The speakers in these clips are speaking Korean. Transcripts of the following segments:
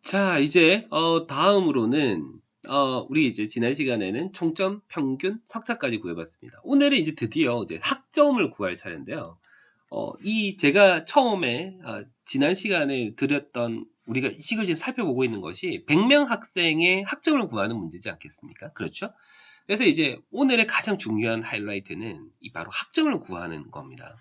자, 이제 다음으로는 우리 이제 지난 시간에는 총점, 평균, 석차까지 구해봤습니다. 오늘은 이제 드디어 이제 학점을 구할 차례인데요. 이 제가 처음에 지난 시간에 드렸던 우리가 지금 살펴보고 있는 것이 100명 학생의 학점을 구하는 문제지 않겠습니까? 그렇죠? 그래서 이제 오늘의 가장 중요한 하이라이트는 이 바로 학점을 구하는 겁니다.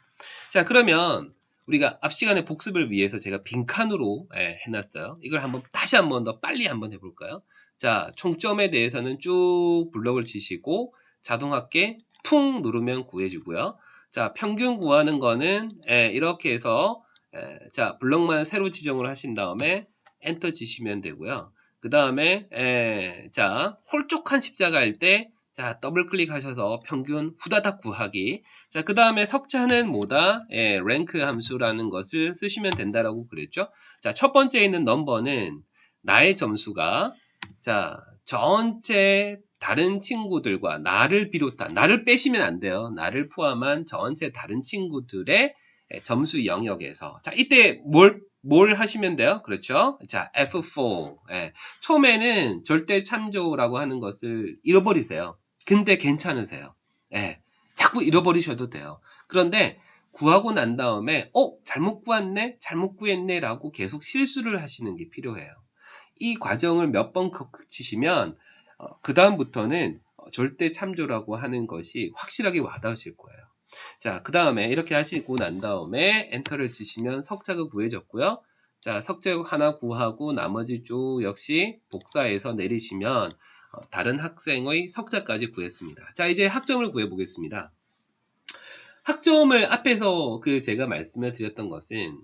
자, 그러면 우리가 앞 시간에 복습을 위해서 제가 빈칸으로 해놨어요. 이걸 다시 한번 더 빨리 한번 해볼까요? 자, 총점에 대해서는 쭉 블럭을 치시고 자동합계 풍 누르면 구해주고요. 자, 평균 구하는 거는 이렇게 해서 자, 블럭만 새로 지정을 하신 다음에 엔터 치시면 되고요. 그 다음에 자, 홀쭉한 십자가 할 때 자, 더블 클릭하셔서 평균 후다닥 구하기. 자, 그 다음에 석차는 뭐다? 랭크 함수라는 것을 쓰시면 된다라고 그랬죠. 자, 첫 번째 있는 넘버는 나의 점수가 자, 전체 다른 친구들과 나를 비롯한 나를 빼시면 안 돼요. 나를 포함한 전체 다른 친구들의 점수 영역에서 자, 이때 뭘 하시면 돼요? 그렇죠? 자, F4. 처음에는 절대 참조라고 하는 것을 잃어버리세요. 근데 괜찮으세요. 예, 자꾸 잃어버리셔도 돼요. 그런데 구하고 난 다음에 잘못 구했네? 잘못 구했네? 라고 계속 실수를 하시는 게 필요해요. 이 과정을 몇 번 거치시면 그 다음부터는 절대 참조라고 하는 것이 확실하게 와닿으실 거예요. 자, 그 다음에 이렇게 하시고 난 다음에 엔터를 치시면 석자가 구해졌고요. 자, 석자 하나 구하고 나머지 쭉 역시 복사해서 내리시면 다른 학생의 석자까지 구했습니다. 자, 이제 학점을 구해 보겠습니다. 학점을 앞에서 제가 말씀을 드렸던 것은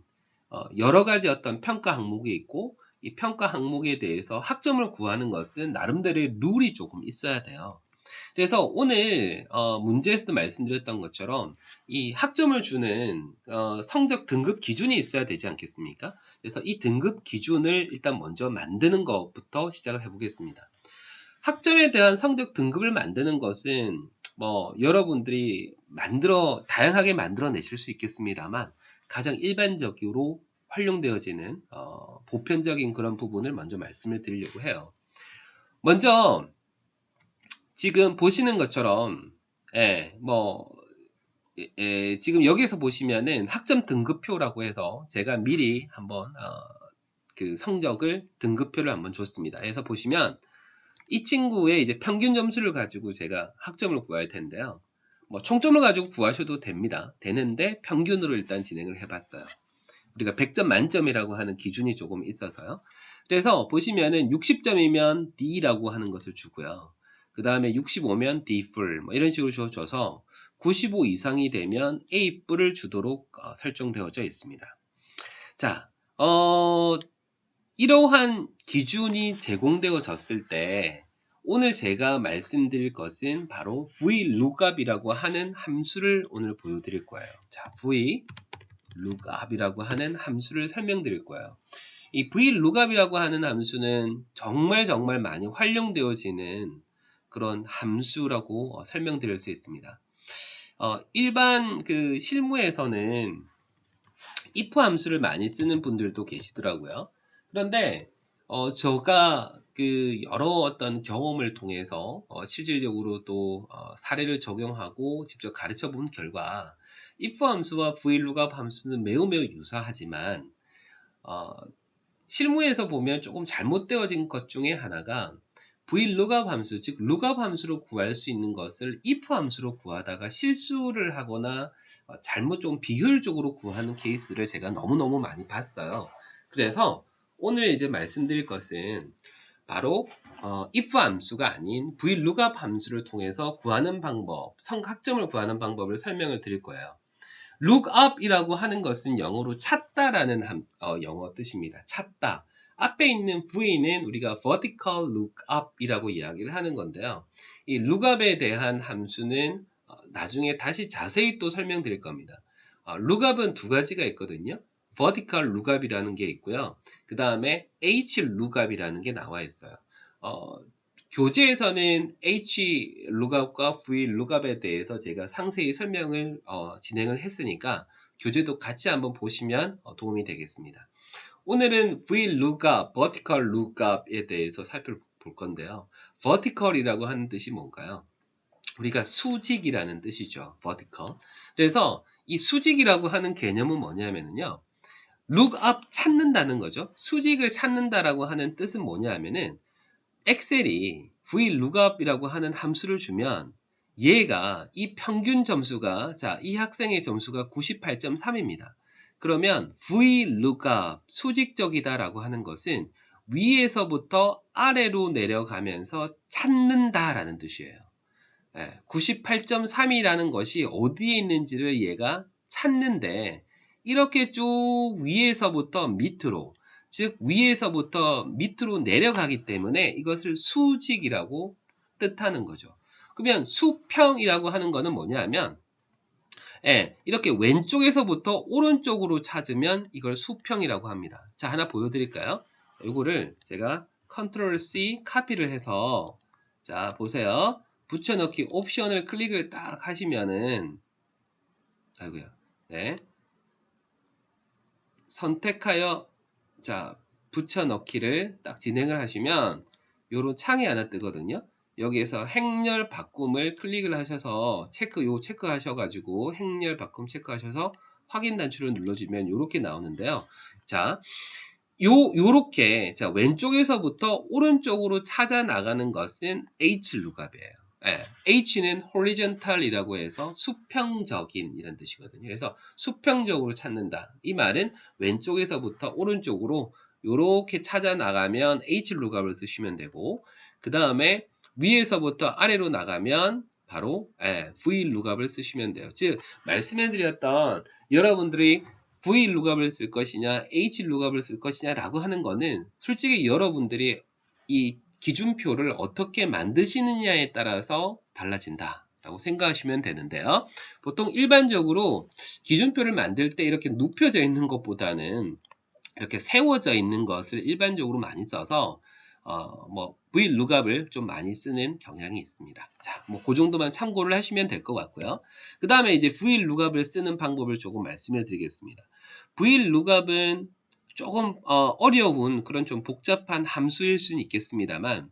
여러 가지 어떤 평가 항목이 있고 이 평가 항목에 대해서 학점을 구하는 것은 나름대로의 룰이 조금 있어야 돼요. 그래서 오늘 문제에서도 말씀드렸던 것처럼 이 학점을 주는 성적 등급 기준이 있어야 되지 않겠습니까? 그래서 이 등급 기준을 일단 먼저 만드는 것부터 시작을 해보겠습니다. 학점에 대한 성적 등급을 만드는 것은 여러분들이 다양하게 만들어내실 수 있겠습니다만 가장 일반적으로 활용되어지는 보편적인 그런 부분을 먼저 말씀을 드리려고 해요. 먼저 지금 보시는 것처럼 지금 여기에서 보시면은 학점 등급표라고 해서 제가 미리 한번 그 성적을 등급표를 한번 줬습니다. 그래서 보시면 이 친구의 이제 평균 점수를 가지고 제가 학점을 구할 텐데요. 총점을 가지고 구하셔도 됩니다. 되는데 평균으로 일단 진행을 해봤어요. 우리가 100점 만점이라고 하는 기준이 조금 있어서요. 그래서 보시면은 60점이면 D라고 하는 것을 주고요. 그 다음에 65면 D full 이런 식으로 줘서 95 이상이 되면 A 뿔을 주도록 설정되어져 있습니다. 자, 이러한 기준이 제공되어졌을 때 오늘 제가 말씀드릴 것은 바로 VLOOKUP이라고 하는 함수를 오늘 보여드릴 거예요. 자, VLOOKUP이라고 하는 함수를 설명드릴 거예요. 이 VLOOKUP이라고 하는 함수는 정말 많이 활용되어지는 그런 함수라고 설명드릴 수 있습니다. 일반 실무에서는 if 함수를 많이 쓰는 분들도 계시더라고요. 그런데 제가 여러 어떤 경험을 통해서 실질적으로 또 사례를 적용하고 직접 가르쳐 본 결과 if 함수와 VLOOKUP 함수는 매우 유사하지만 실무에서 보면 조금 잘못되어진 것 중에 하나가 VLOOKUP 함수, 즉 lookup 함수로 구할 수 있는 것을 if 함수로 구하다가 실수를 하거나 잘못 좀 비효율적으로 구하는 케이스를 제가 너무너무 많이 봤어요. 그래서 오늘 이제 말씀드릴 것은 바로 if 함수가 아닌 VLOOKUP 함수를 통해서 구하는 방법, 성학점을 구하는 방법을 설명을 드릴 거예요. lookup이라고 하는 것은 영어로 찾다라는 영어 뜻입니다. 찾다. 앞에 있는 V는 우리가 vertical lookup이라고 이야기를 하는 건데요. 이 lookup에 대한 함수는 나중에 다시 자세히 또 설명드릴 겁니다. lookup은 두 가지가 있거든요. vertical lookup이라는 게 있고요. 그 다음에 hlookuP이라는 게 나와 있어요. 교재에서는 hlookuP과 vlookup에 대해서 제가 상세히 설명을 진행을 했으니까 교재도 같이 한번 보시면 도움이 되겠습니다. 오늘은 VLOOKUP, vertical lookup에 대해서 살펴볼 건데요. vertical이라고 하는 뜻이 뭔가요? 우리가 수직이라는 뜻이죠. vertical. 그래서 이 수직이라고 하는 개념은 뭐냐면요. lookup 찾는다는 거죠. 수직을 찾는다라고 하는 뜻은 뭐냐면은 엑셀이 VLOOKUP이라고 하는 함수를 주면 얘가 이 평균 점수가 이 학생의 점수가 98.3입니다. 그러면 VLOOKUP 수직적이다라고 하는 것은 위에서부터 아래로 내려가면서 찾는다라는 뜻이에요. 98.3이라는 것이 어디에 있는지를 얘가 찾는데 이렇게 쭉 위에서부터 밑으로 즉 위에서부터 밑으로 내려가기 때문에 이것을 수직이라고 뜻하는 거죠. 그러면 수평이라고 하는 거는 뭐냐면 이렇게 왼쪽에서부터 오른쪽으로 찾으면 이걸 수평이라고 합니다. 자, 하나 보여드릴까요? 이거를 제가 컨트롤 C 카피를 해서 자 보세요. 붙여넣기 옵션을 클릭을 딱 하시면은 아이고야 네 선택하여 자 붙여넣기를 딱 진행을 하시면 요런 창이 하나 뜨거든요. 여기에서 행렬 바꿈을 클릭을 하셔서 체크 하셔가지고 행렬 바꿈 체크하셔서 확인 단추를 눌러주면 요렇게 나오는데요. 자 요렇게 자 왼쪽에서부터 오른쪽으로 찾아 나가는 것은 HLOOKUP이에요. H는 horizontal이라고 해서 수평적인 이런 뜻이거든요. 그래서 수평적으로 찾는다. 이 말은 왼쪽에서부터 오른쪽으로 이렇게 찾아 나가면 HLOOKUP을 쓰시면 되고 그 다음에 위에서부터 아래로 나가면 바로 VLOOKUP을 쓰시면 돼요. 즉 말씀해드렸던 여러분들이 VLOOKUP을 쓸 것이냐 HLOOKUP을 쓸 것이냐 라고 하는 거는 솔직히 여러분들이 이 기준표를 어떻게 만드시느냐에 따라서 달라진다 라고 생각하시면 되는데요. 보통 일반적으로 기준표를 만들 때 이렇게 눕혀져 있는 것보다는 이렇게 세워져 있는 것을 일반적으로 많이 써서 VLOOKUP을 좀 많이 쓰는 경향이 있습니다. 자, 그 정도만 참고를 하시면 될 것 같고요. 그 다음에 이제 VLOOKUP을 쓰는 방법을 조금 말씀을 드리겠습니다. VLOOKUP은 조금 어려운 그런 좀 복잡한 함수일 수는 있겠습니다만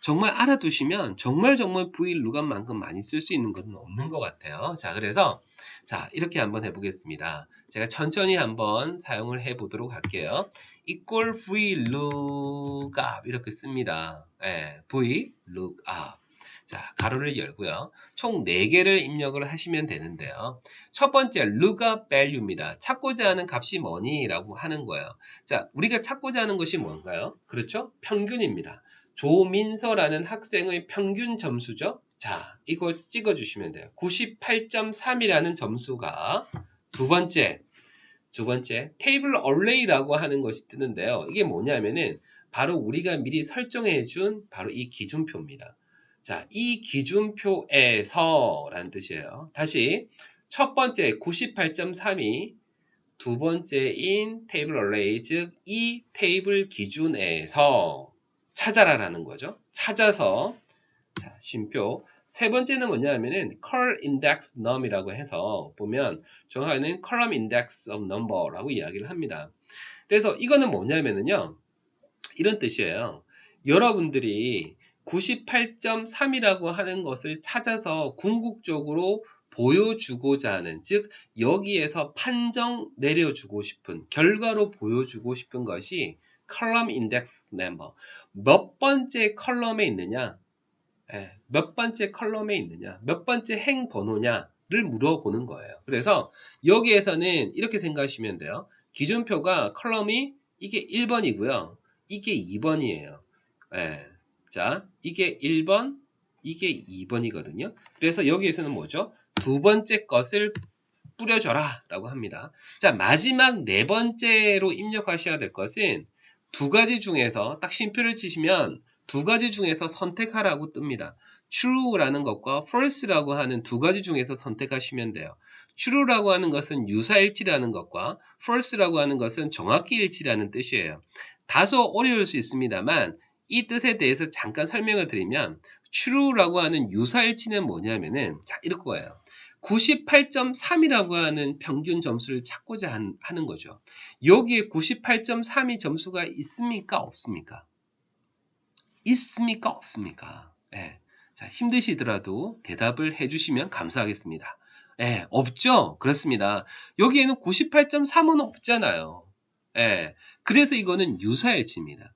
정말 알아두시면 정말 VLOOKUP만큼 많이 쓸 수 있는 것은 없는 것 같아요. 자, 그래서 자 이렇게 한번 해보겠습니다. 제가 천천히 한번 사용을 해보도록 할게요. equal VLOOKUP 이렇게 씁니다. VLOOKUP. 자, 가로를 열고요. 총 4개를 입력을 하시면 되는데요. 첫 번째, lookup value입니다. 찾고자 하는 값이 뭐니? 라고 하는 거예요. 자, 우리가 찾고자 하는 것이 뭔가요? 그렇죠? 평균입니다. 조민서라는 학생의 평균 점수죠. 자, 이걸 찍어주시면 돼요. 98.3이라는 점수가 두 번째, 테이블 어레이라고 하는 것이 뜨는데요. 이게 뭐냐면은 바로 우리가 미리 설정해 준 바로 이 기준표입니다. 자, 이 기준표에서 라는 뜻이에요. 다시 첫 번째 98.3이 두 번째인 테이블 어레이, 즉 이 테이블 기준에서 찾아라라는 거죠. 찾아서 자, 쉼표. 세 번째는 뭐냐면은 col index num이라고 해서 보면 정확하게는 column index of number라고 이야기를 합니다. 그래서 이거는 뭐냐면은요. 이런 뜻이에요. 여러분들이 98.3이라고 하는 것을 찾아서 궁극적으로 보여주고자 하는, 즉 여기에서 판정 내려주고 싶은, 결과로 보여주고 싶은 것이 column index number. 몇 번째 컬럼에 있느냐, 몇 번째 컬럼에 있느냐, 몇 번째 행 번호냐를 물어보는 거예요. 그래서 여기에서는 이렇게 생각하시면 돼요. 기준표가 컬럼이 이게 1번이고요. 이게 2번이에요. 자, 이게 1번, 이게 2번이거든요. 그래서 여기에서는 뭐죠? 두 번째 것을 뿌려줘라 라고 합니다. 자, 마지막 네 번째로 입력하셔야 될 것은 두 가지 중에서 딱 쉼표를 치시면 두 가지 중에서 선택하라고 뜹니다. true라는 것과 false라고 하는 두 가지 중에서 선택하시면 돼요. true라고 하는 것은 유사일치라는 것과 false라고 하는 것은 정확히 일치라는 뜻이에요. 다소 어려울 수 있습니다만 이 뜻에 대해서 잠깐 설명을 드리면 true라고 하는 유사일치는 뭐냐면은 자, 이럴 거예요. 98.3이라고 하는 평균 점수를 찾고자 하는 거죠. 여기에 98.3이 점수가 있습니까? 없습니까? 있습니까? 없습니까? 예. 자, 힘드시더라도 대답을 해주시면 감사하겠습니다. 예, 없죠? 그렇습니다. 여기에는 98.3은 없잖아요. 예. 그래서 이거는 유사일치입니다.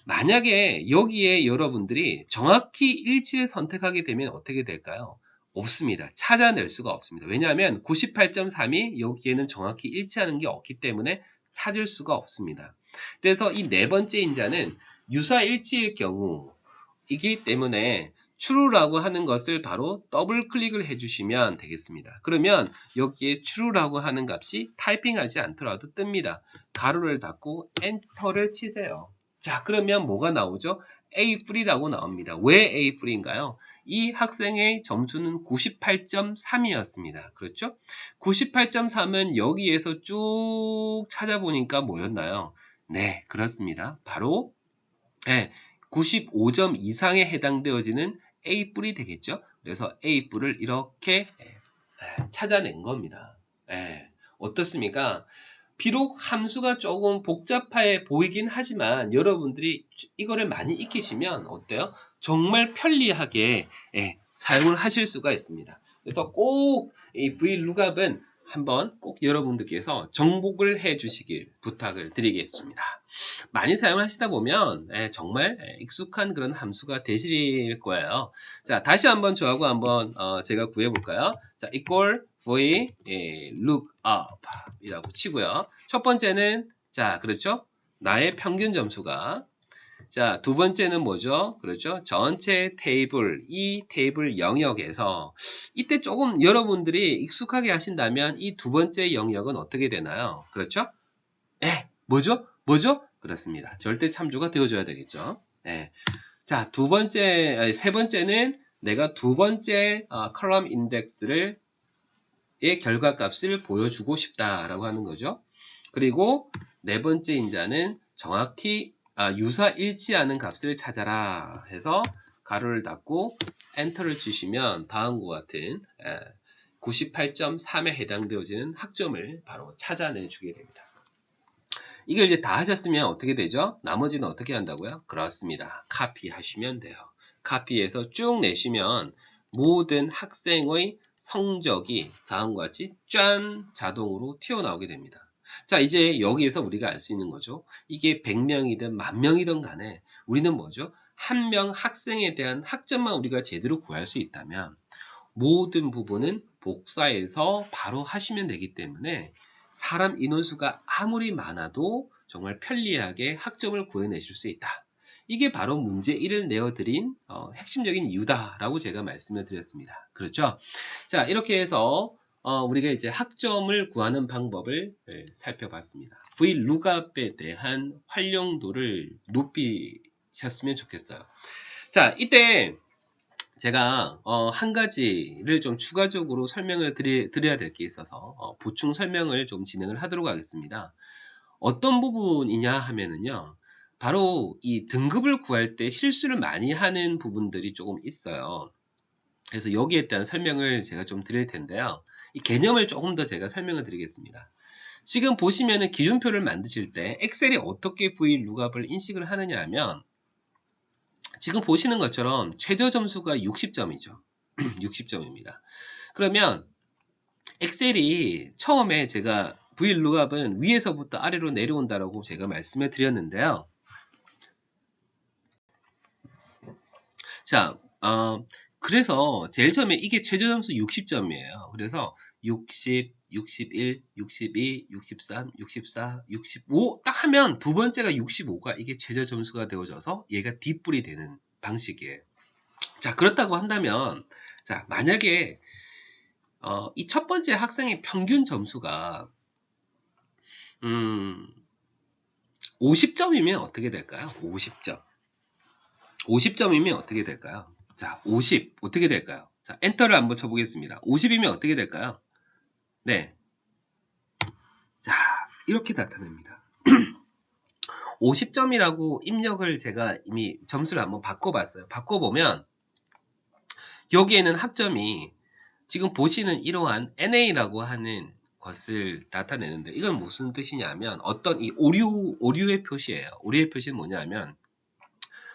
만약에 여기에 여러분들이 정확히 일치를 선택하게 되면 어떻게 될까요? 없습니다. 찾아낼 수가 없습니다. 왜냐하면 98.3이 여기에는 정확히 일치하는 게 없기 때문에 찾을 수가 없습니다. 그래서 이 네 번째 인자는 유사일치일 경우이기 때문에 true라고 하는 것을 바로 더블 클릭을 해주시면 되겠습니다. 그러면 여기에 true라고 하는 값이 타이핑하지 않더라도 뜹니다. 가로를 닫고 엔터를 치세요. 자, 그러면 뭐가 나오죠? A3라고 나옵니다. 왜 A3인가요? 이 학생의 점수는 98.3이었습니다. 그렇죠? 98.3은 여기에서 쭉 찾아보니까 뭐였나요? 네, 그렇습니다. 바로 95점 이상에 해당되어지는 A 뿔이 되겠죠. 그래서 A 뿔을 이렇게 찾아낸 겁니다. 어떻습니까? 비록 함수가 조금 복잡해 보이긴 하지만 여러분들이 이거를 많이 익히시면 어때요? 정말 편리하게 사용을 하실 수가 있습니다. 그래서 꼭 이 VLOOKUP은 한번 꼭 여러분들께서 정복을 해 주시길 부탁을 드리겠습니다. 많이 사용하시다 보면 정말 익숙한 그런 함수가 되실 거예요. 자, 다시 한번 저하고 한번 제가 구해볼까요? 자, equal v lookup 이라고 치고요. 첫 번째는 자, 그렇죠? 나의 평균 점수가 자, 두 번째는 뭐죠? 그렇죠? 전체 테이블, 이 테이블 영역에서 이때 조금 여러분들이 익숙하게 하신다면 이 두 번째 영역은 어떻게 되나요? 그렇죠? 뭐죠? 뭐죠? 그렇습니다. 절대 참조가 되어줘야 되겠죠. 자, 세 번째는 내가 두 번째 컬럼 인덱스를 의 결과값을 보여주고 싶다라고 하는 거죠. 그리고 네 번째 인자는 정확히 유사일치하는 값을 찾아라 해서 가로를 닫고 엔터를 치시면 다음과 같은 98.3에 해당되어지는 학점을 바로 찾아내 주게 됩니다. 이걸 이제 다 하셨으면 어떻게 되죠? 나머지는 어떻게 한다고요? 그렇습니다. 카피하시면 돼요. 카피해서 쭉 내시면 모든 학생의 성적이 다음과 같이 짠 자동으로 튀어나오게 됩니다. 자, 이제 여기에서 우리가 알 수 있는 거죠. 이게 100명이든 10,000명이든 간에 우리는 뭐죠? 한 명 학생에 대한 학점만 우리가 제대로 구할 수 있다면 모든 부분은 복사해서 바로 하시면 되기 때문에 사람 인원수가 아무리 많아도 정말 편리하게 학점을 구해내실 수 있다. 이게 바로 문제 1을 내어드린 핵심적인 이유다라고 제가 말씀을 드렸습니다. 그렇죠? 자, 이렇게 해서 우리가 이제 학점을 구하는 방법을 살펴봤습니다. VLOOKUP에 대한 활용도를 높이셨으면 좋겠어요. 자, 이때 제가 한 가지를 좀 추가적으로 설명을 드려야 될 게 있어서 보충 설명을 좀 진행을 하도록 하겠습니다. 어떤 부분이냐 하면은요. 바로 이 등급을 구할 때 실수를 많이 하는 부분들이 조금 있어요. 그래서 여기에 대한 설명을 제가 좀 드릴 텐데요. 이 개념을 조금 더 제가 설명을 드리겠습니다. 지금 보시면은 기준표를 만드실 때 엑셀이 어떻게 VLOOKUP을 인식을 하느냐 하면 지금 보시는 것처럼 최저 점수가 60점이죠. 60점입니다. 그러면 엑셀이 처음에 제가 VLOOKUP은 위에서부터 아래로 내려온다라고 제가 말씀을 드렸는데요. 자, 그래서 제일 처음에 이게 최저 점수 60점이에요. 그래서 60, 61, 62, 63, 64, 65 딱 하면 두 번째가 65가 이게 최저 점수가 되어져서 얘가 뒷불이 되는 방식이에요. 자, 그렇다고 한다면 자, 만약에 이 첫 번째 학생의 평균 점수가 50점이면 어떻게 될까요? 50점. 50점이면 어떻게 될까요? 자, 50 어떻게 될까요? 자, 엔터를 한번 쳐보겠습니다. 50이면 어떻게 될까요? 네. 자, 이렇게 나타납니다. 50점이라고 입력을 제가 이미 점수를 한번 바꿔봤어요. 바꿔보면 여기에는 학점이 지금 보시는 이러한 NA라고 하는 것을 나타내는데 이건 무슨 뜻이냐면 어떤 이 오류의 표시예요. 오류의 표시는 뭐냐면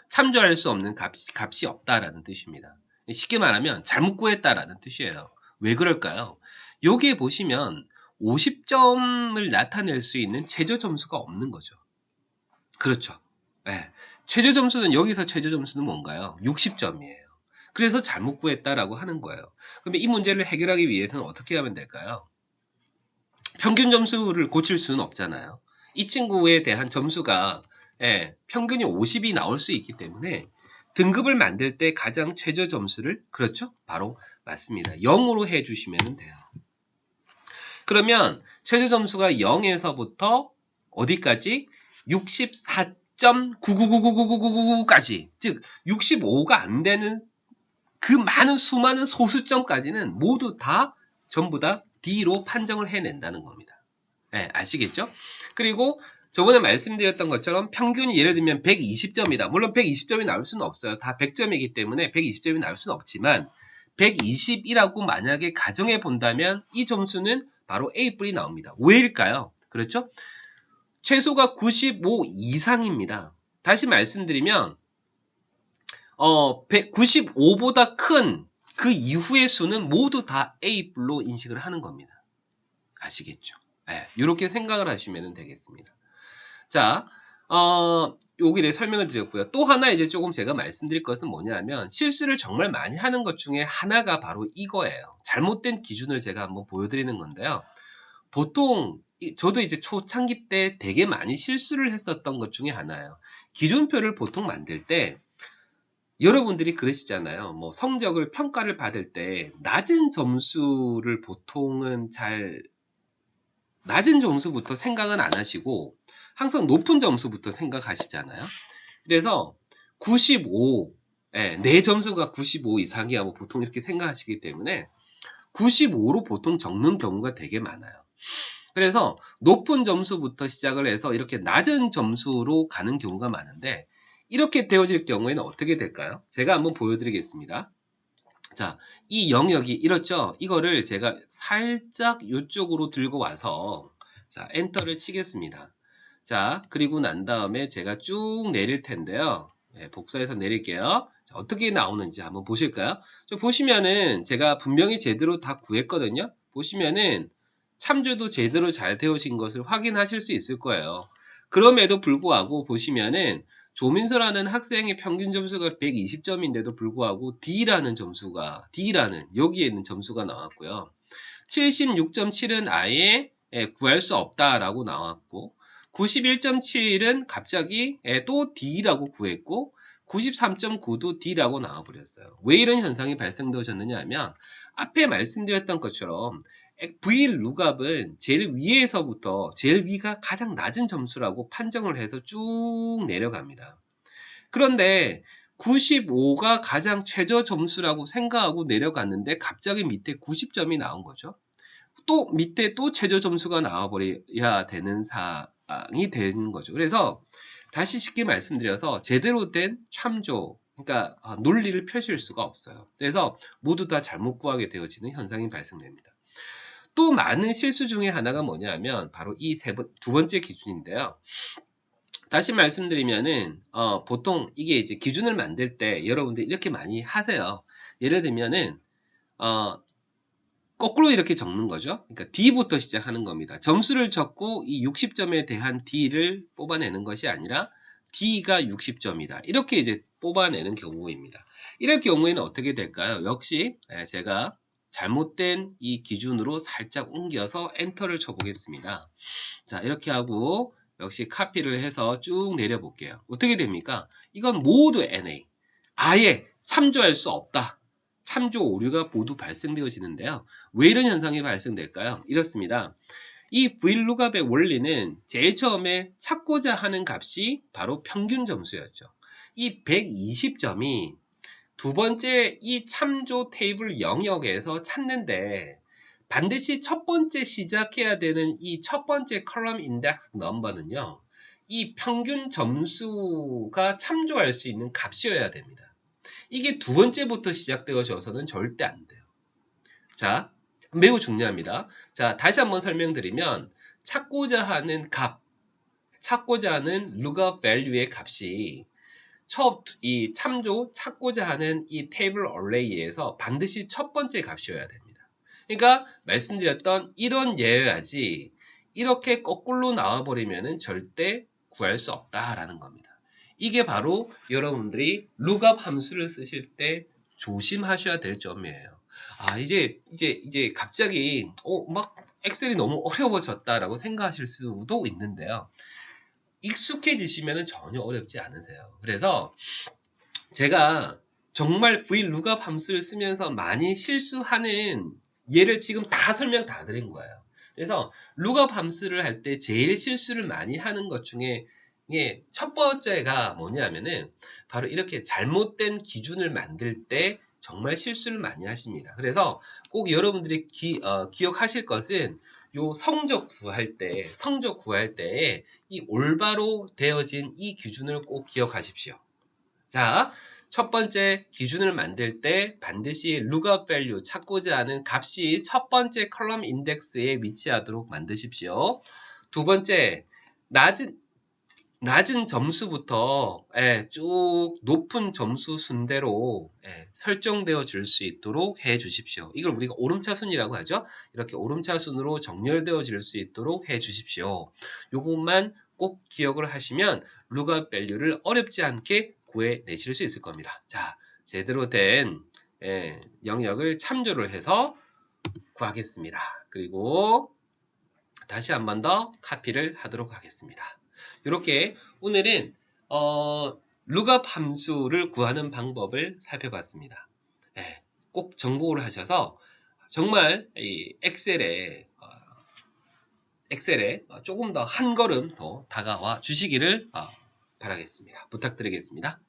참조할 수 없는 값이 없다라는 뜻입니다. 쉽게 말하면 잘못 구했다라는 뜻이에요. 왜 그럴까요? 여기에 보시면 50점을 나타낼 수 있는 최저 점수가 없는 거죠. 그렇죠. 네. 최저 점수는 여기서 최저 점수는 뭔가요? 60점이에요. 그래서 잘못 구했다라고 하는 거예요. 그러면 이 문제를 해결하기 위해서는 어떻게 하면 될까요? 평균 점수를 고칠 수는 없잖아요. 이 친구에 대한 점수가 평균이 50이 나올 수 있기 때문에 등급을 만들 때 가장 최저 점수를 그렇죠? 바로 맞습니다. 0으로 해주시면 돼요. 그러면 최저 점수가 0에서부터 어디까지? 64.9999999까지 즉 65가 안 되는 그 많은 수많은 소수점까지는 모두 다 전부 다 D로 판정을 해낸다는 겁니다. 네, 아시겠죠? 그리고 저번에 말씀드렸던 것처럼 평균이 예를 들면 120점이다. 물론 120점이 나올 수는 없어요. 다 100점이기 때문에 120점이 나올 수는 없지만 120이라고 만약에 가정해 본다면 이 점수는 바로 A뿔이 나옵니다. 왜일까요? 그렇죠? 최소가 95 이상입니다. 다시 말씀드리면 195보다 큰 그 이후의 수는 모두 다 A뿔로 인식을 하는 겁니다. 아시겠죠? 이렇게 생각을 하시면 되겠습니다. 자, 여기 내 설명을 드렸고요. 또 하나 이제 조금 제가 말씀드릴 것은 뭐냐면 실수를 정말 많이 하는 것 중에 하나가 바로 이거예요. 잘못된 기준을 제가 한번 보여드리는 건데요. 보통 저도 이제 초창기 때 되게 많이 실수를 했었던 것 중에 하나예요. 기준표를 보통 만들 때 여러분들이 그러시잖아요. 뭐 성적을 평가를 받을 때 낮은 점수를 보통은 낮은 점수부터 생각은 안 하시고 항상 높은 점수부터 생각하시잖아요. 그래서 95, 내 점수가 95 이상이야 뭐 보통 이렇게 생각하시기 때문에 95로 보통 적는 경우가 되게 많아요. 그래서 높은 점수부터 시작을 해서 이렇게 낮은 점수로 가는 경우가 많은데 이렇게 되어질 경우에는 어떻게 될까요? 제가 한번 보여드리겠습니다. 자, 이 영역이 이렇죠? 이거를 제가 살짝 이쪽으로 들고 와서 자, 엔터를 치겠습니다. 자, 그리고 난 다음에 제가 쭉 내릴 텐데요. 복사해서 내릴게요. 자, 어떻게 나오는지 한번 보실까요? 보시면은 제가 분명히 제대로 다 구했거든요. 보시면은 참조도 제대로 잘 되어진 것을 확인하실 수 있을 거예요. 그럼에도 불구하고 보시면은 조민서라는 학생의 평균 점수가 120점인데도 불구하고 D라는 여기에 있는 점수가 나왔고요. 76.7은 아예 구할 수 없다라고 나왔고 91.7은 갑자기 또 D라고 구했고 93.9도 D라고 나와버렸어요. 왜 이런 현상이 발생되었느냐 하면 앞에 말씀드렸던 것처럼 VLOOKUP은 제일 위에서부터 제일 위가 가장 낮은 점수라고 판정을 해서 쭉 내려갑니다. 그런데 95가 가장 최저 점수라고 생각하고 내려갔는데 갑자기 밑에 90점이 나온 거죠. 또 밑에 또 최저 점수가 나와버려야 되는 상황이 되는 거죠. 그래서 다시 쉽게 말씀드려서 제대로 된 참조, 그러니까 논리를 펼칠 수가 없어요. 그래서 모두 다 잘못 구하게 되어지는 현상이 발생됩니다. 또 많은 실수 중에 하나가 뭐냐면 바로 이 두 번째 기준인데요. 다시 말씀드리면은 보통 이게 이제 기준을 만들 때 여러분들 이렇게 많이 하세요. 예를 들면은 거꾸로 이렇게 적는 거죠. 그러니까 D부터 시작하는 겁니다. 점수를 적고 이 60점에 대한 D를 뽑아내는 것이 아니라 D가 60점이다. 이렇게 이제 뽑아내는 경우입니다. 이럴 경우에는 어떻게 될까요? 역시 제가 잘못된 이 기준으로 살짝 옮겨서 엔터를 쳐보겠습니다. 자, 이렇게 하고 역시 카피를 해서 쭉 내려볼게요. 어떻게 됩니까? 이건 모두 NA. 아예 참조할 수 없다. 참조 오류가 모두 발생되어지는데요. 왜 이런 현상이 발생될까요? 이렇습니다. 이 VLOOKUP의 원리는 제일 처음에 찾고자 하는 값이 바로 평균 점수였죠. 이 120점이 두 번째 이 참조 테이블 영역에서 찾는데 반드시 첫 번째 시작해야 되는 이 첫 번째 컬럼 인덱스 넘버는요. 이 평균 점수가 참조할 수 있는 값이어야 됩니다. 이게 두 번째부터 시작되어져서는 절대 안 돼요. 자, 매우 중요합니다. 자, 다시 한번 설명드리면 찾고자 하는 값, 찾고자 하는 lookup value의 값이 이 참조 찾고자 하는 이 테이블 어레이에서 반드시 첫 번째 값이어야 됩니다. 그러니까 말씀드렸던 이런 예여야지 이렇게 거꾸로 나와버리면 절대 구할 수 없다라는 겁니다. 이게 바로 여러분들이 lookup 함수를 쓰실 때 조심하셔야 될 점이에요. 아, 이제 갑자기, 막 엑셀이 너무 어려워졌다라고 생각하실 수도 있는데요. 익숙해지시면 전혀 어렵지 않으세요. 그래서 제가 정말 VLOOKUP 함수를 쓰면서 많이 실수하는 예를 지금 다 설명 다 드린 거예요. 그래서 lookup 함수를 할 때 제일 실수를 많이 하는 것 중에 첫 번째가 뭐냐면은 바로 이렇게 잘못된 기준을 만들 때 정말 실수를 많이 하십니다. 그래서 꼭 여러분들이 기억하실 것은 요 성적 구할 때 이 올바로 되어진 이 기준을 꼭 기억하십시오. 자, 첫 번째 기준을 만들 때 반드시 lookup value 찾고자 하는 값이 첫 번째 컬럼 인덱스에 위치하도록 만드십시오. 두 번째, 낮은 점수부터 쭉 높은 점수 순대로 설정되어 줄 수 있도록 해 주십시오. 이걸 우리가 오름차순이라고 하죠. 이렇게 오름차순으로 정렬되어 질 수 있도록 해 주십시오. 요것만 꼭 기억을 하시면 lookup value를 어렵지 않게 구해내실 수 있을 겁니다. 자, 제대로 된 영역을 참조를 해서 구하겠습니다. 그리고 다시 한 번 더 카피를 하도록 하겠습니다. 이렇게 오늘은 lookup 함수를 구하는 방법을 살펴봤습니다. 꼭 정복을 하셔서 정말 이 엑셀에 조금 더 한 걸음 더 다가와 주시기를 바라겠습니다. 부탁드리겠습니다.